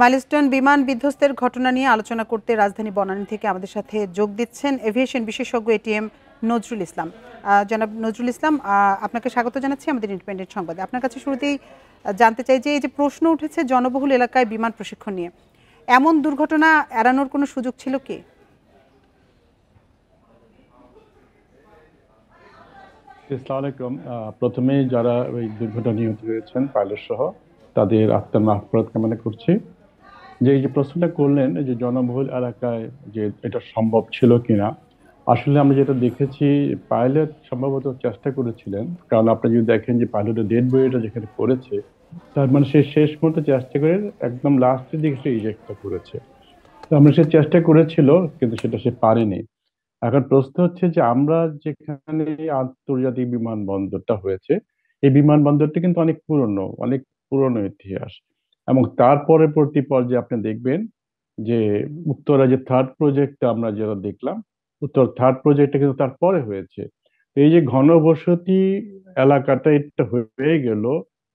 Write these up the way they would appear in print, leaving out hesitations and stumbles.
Milestone বিমান বিধ্বস্তের ঘটনা নিয়ে আলোচনা করতে রাজধানী বনানী থেকে আমাদের সাথে যোগ দিচ্ছেন এভিয়েশন বিশেষজ্ঞ এটিএম নজরুল ইসলাম। জনাব নজরুল ইসলাম, আপনাকে স্বাগত জানাচ্ছি আমাদের ইন্ডিপেন্ডেন্ট সংবাদে। আপনার কাছে শুরুতেই জানতে চাই যে এই যে প্রশ্ন উঠেছে জনবহুল এলাকায় বিমান প্রশিক্ষণ নিয়ে, এমন দুর্ঘটনা এড়ানোর কোনো সুযোগ ছিল কি? আসসালামু আলাইকুম। প্রথমে যারা ওই দুর্ঘটনা নিহত হয়েছেন পাইলট সহ তাদের আত্মার মাগফিরাত কামনা করছি। যে এই যে প্রশ্নটা করলেন এই যে জনবহুল এলাকায় যে এটা সম্ভব ছিল কিনা, আসলে আমরা যেটা দেখেছি পাইলট সম্ভবত চেষ্টা করেছিলেন, কারণ আপনি যদি দেখেন যে পাইলটের ডেড বডিটা যেখানে পড়েছে তার মানে সে শেষ মুহূর্তে চেষ্টা করে একদম লাস্টের দিকে সে ইজেক্টটা করেছে। তো আমরা সে চেষ্টা করেছিল কিন্তু সেটা সে পারেনি। এখন প্রশ্ন হচ্ছে যে আমরা যেখানে আন্তর্জাতিক বিমানবন্দরটা হয়েছে এই বিমানবন্দরটি কিন্তু অনেক পুরনো ইতিহাস, এবং তার পরবর্তী পর্যায়ে আপনি দেখবেন যে উত্তরা যে থার্ড প্রজেক্টটা আমরা যেটা দেখলাম, উত্তর থার্ড প্রজেক্টটা কিন্তু তারপরে হয়েছে। এই যে ঘনবসতি এলাকাটা এটা হয়ে গেল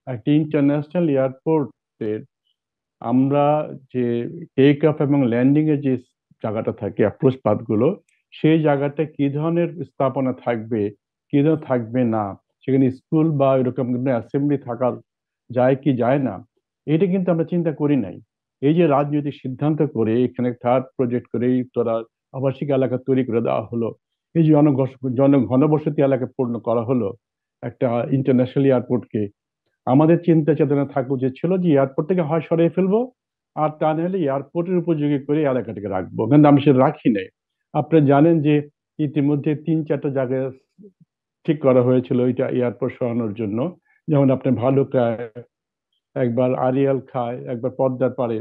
একটি ইন্টারন্যাশনাল এয়ারপোর্টের। আমরা যে টেক অফ এবং ল্যান্ডিং এর যে জায়গাটা থাকে অ্যাপ্রোচ পাথগুলো, সেই জায়গাটা কি ধরনের স্থাপনা থাকবে, কি ধরনের থাকবে না, সেখানে স্কুল বা এরকম অ্যাসেম্বলি থাকা যায় কি যায় না, এটা কিন্তু আমরা চিন্তা করি নাই। এই যে রাজনৈতিক সিদ্ধান্ত করে এখানে থার্ড প্রজেক্ট করে এই তোরা আবাসিক এলাকা তৈরি করে দেওয়া হলো, এই যে ঘনবসতি এলাকা পূর্ণ করা হলো একটা ইন্টারন্যাশনাল এয়ারপোর্টকে, আমাদের চিন্তা চেতনা থাকা উচিত ছিল যে এয়ারপোর্ট থেকে হয় সরিয়ে ফেলবো, আর তা নাহলে এয়ারপোর্টের উপযোগী করে এলাকাটাকে রাখবো, কিন্তু আমি সেটা রাখি নাই। আপনি জানেন যে ইতিমধ্যে 3-4টা জায়গায় ঠিক করা হয়েছিল এটা এয়ারপোর্ট সরানোর জন্য, যেমন আপনি ভালুকায়, একবার আরিয়াল খায়, একবার পদ্মার পাড়ে,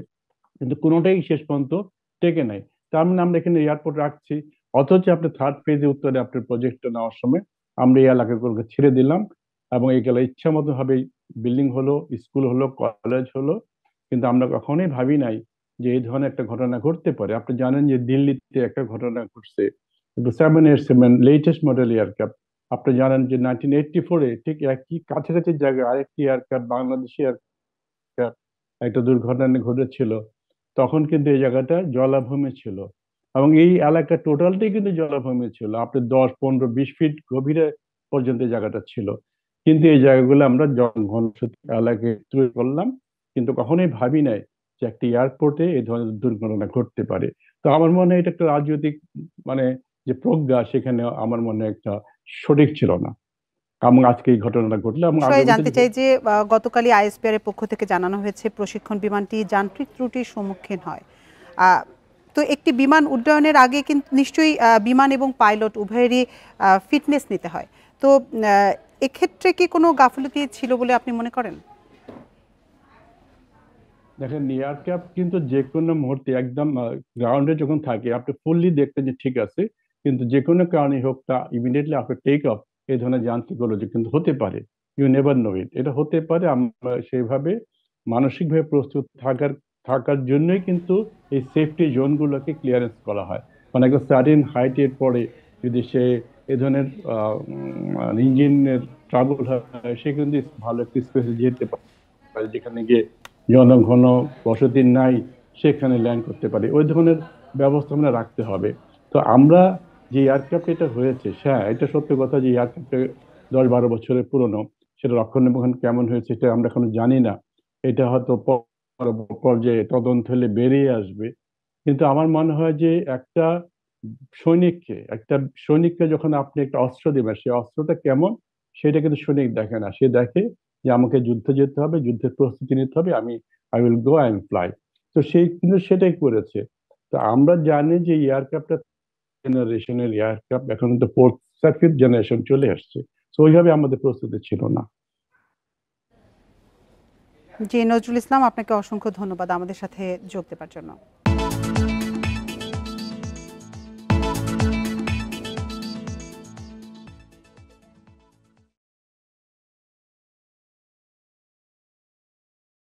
কিন্তু কোনোটাই শেষ পর্যন্ত টেকে নাই। তার মানে আমরা এখানে এয়ারপোর্ট রাখছি, অথচ আপনি থার্ড ফেজে উত্তরে আপনার প্রজেক্টটা নেওয়ার সময় আমরা এই এলাকাগুলোকে ছেড়ে দিলাম, এবং এইগুলো ইচ্ছা মতো ভাবে বিল্ডিং হলো, স্কুল হলো, কলেজ হলো, কিন্তু আমরা কখনোই ভাবি নাই যে এই ধরনের একটা ঘটনা ঘটতে পারে। আপনি জানেন যে দিল্লিতে একটা ঘটনা ঘটছে, কিন্তু 787 লেটেস্ট মডেল এয়ারক্রাফট, আপনি জানেন যে 1984-এ ঠিক একই কাছাকাছি জায়গায় আরেকটি এয়ারক্রাফট, বাংলাদেশি একটা দুর্ঘটনা ঘটেছিল। তখন কিন্তু এই জায়গাটা জলাভূমি ছিল, এবং এই এলাকা টোটালটাই কিন্তু জলাভূমি ছিল, আপনি 10, 15, 20 ফিট গভীরে পর্যন্ত এই জায়গাটা ছিল। কিন্তু এই জায়গাগুলো আমরা ঘনবসতি এলাকায় তৈরি করলাম, কিন্তু কখনোই ভাবি নাই যে একটা এয়ারপোর্টে এই ধরনের দুর্ঘটনা ঘটতে পারে। তো আমার মনে হয় এটা একটা রাজনৈতিক মানে যে প্রজ্ঞা সেখানে আমার মনে হয় একটা সঠিক ছিল না, এবং আজকে এই ঘটনাটা ঘটলো এবং বিষয়ে আগামীতে জানতে চাই যে গতকালই আইএসপিআর এর পক্ষ থেকে জানানো হয়েছে প্রশিক্ষণ বিমানটি যান্ত্রিক ত্রুটির সম্মুখীন হয়। আহ, তো একটি বিমান উড্ডয়নের আগে কিন্তু নিশ্চয়ই বিমান এবং পাইলট উভয়েরই ফিটনেস নিতে হয়। তো এক্ষেত্রে কি কোনো গাফিলতি ছিল বলে আপনি মনে করেন? দেখেন এয়ারক্রাফট কিন্তু যে কোনো মুহূর্তে একদম গ্রাউন্ডে যখন থাকে আপনি ফুললি দেখতেন যে ঠিক আছে, কিন্তু যে কোনো কারণে হোক তা ইমিডিয়েটলি আফটার টেক অফ এই ধরনের যান্ত্রিক গোলযোগ কিন্তু হতে পারে। ইউ নেভার নো ইট, এটা হতে পারে। আমরা সেইভাবে মানসিকভাবে প্রস্তুত থাকার থাকার জন্যই কিন্তু এই সেফটি জোনগুলোকে ক্লিয়ারেন্স করা হয়। মানে একটা সার্টেন হাইটের পরে যদি সে এ ধরনের ইঞ্জিনের ট্রাবল হয়, সে কিন্তু ভালো একটা স্পেসে যেতে পারে যেখানে গিয়ে জনঘন বসতি নাই, সেখানে ল্যান্ড করতে পারে, ওই ধরনের ব্যবস্থা আমরা রাখতে হবে। তো আমরা যে এয়ারক্রাফট এটা হয়েছে, হ্যাঁ এটা সত্য কথা যে এয়ারক্রাফট 10-12 বছরের পুরনো, সেটা রক্ষণাবেক্ষণ কেমন হয়েছে এটা আমরা এখনো জানি না। এটা হয়তো পর্যায়ে তদন্ত হলে বেরিয়ে আসবে। কিন্তু আমার মনে হয় যে একটা সৈনিককে যখন আপনি একটা অস্ত্র দিবেন, সেই অস্ত্রটা কেমন সেটা কিন্তু সৈনিক দেখে না, সে দেখে যে আমাকে যুদ্ধে যেতে হবে, যুদ্ধের প্রস্তুতি নিতে হবে, আমি I will go and fly. তো সেই কিন্তু সেটাই করেছে। তো আমরা জানি যে এয়ারক্রাফটটা জেনারেশনের এয়ারক্রাফট, এখন কিন্তু ফোর্থ ফিফথ জেনারেশন চলে আসছে। তো ওইভাবে আমাদের প্রস্তুতি ছিল না। জি, নজরুল ইসলাম, আপনাকে অসংখ্য ধন্যবাদ আমাদের সাথে যোগ দেওয়ার জন্য।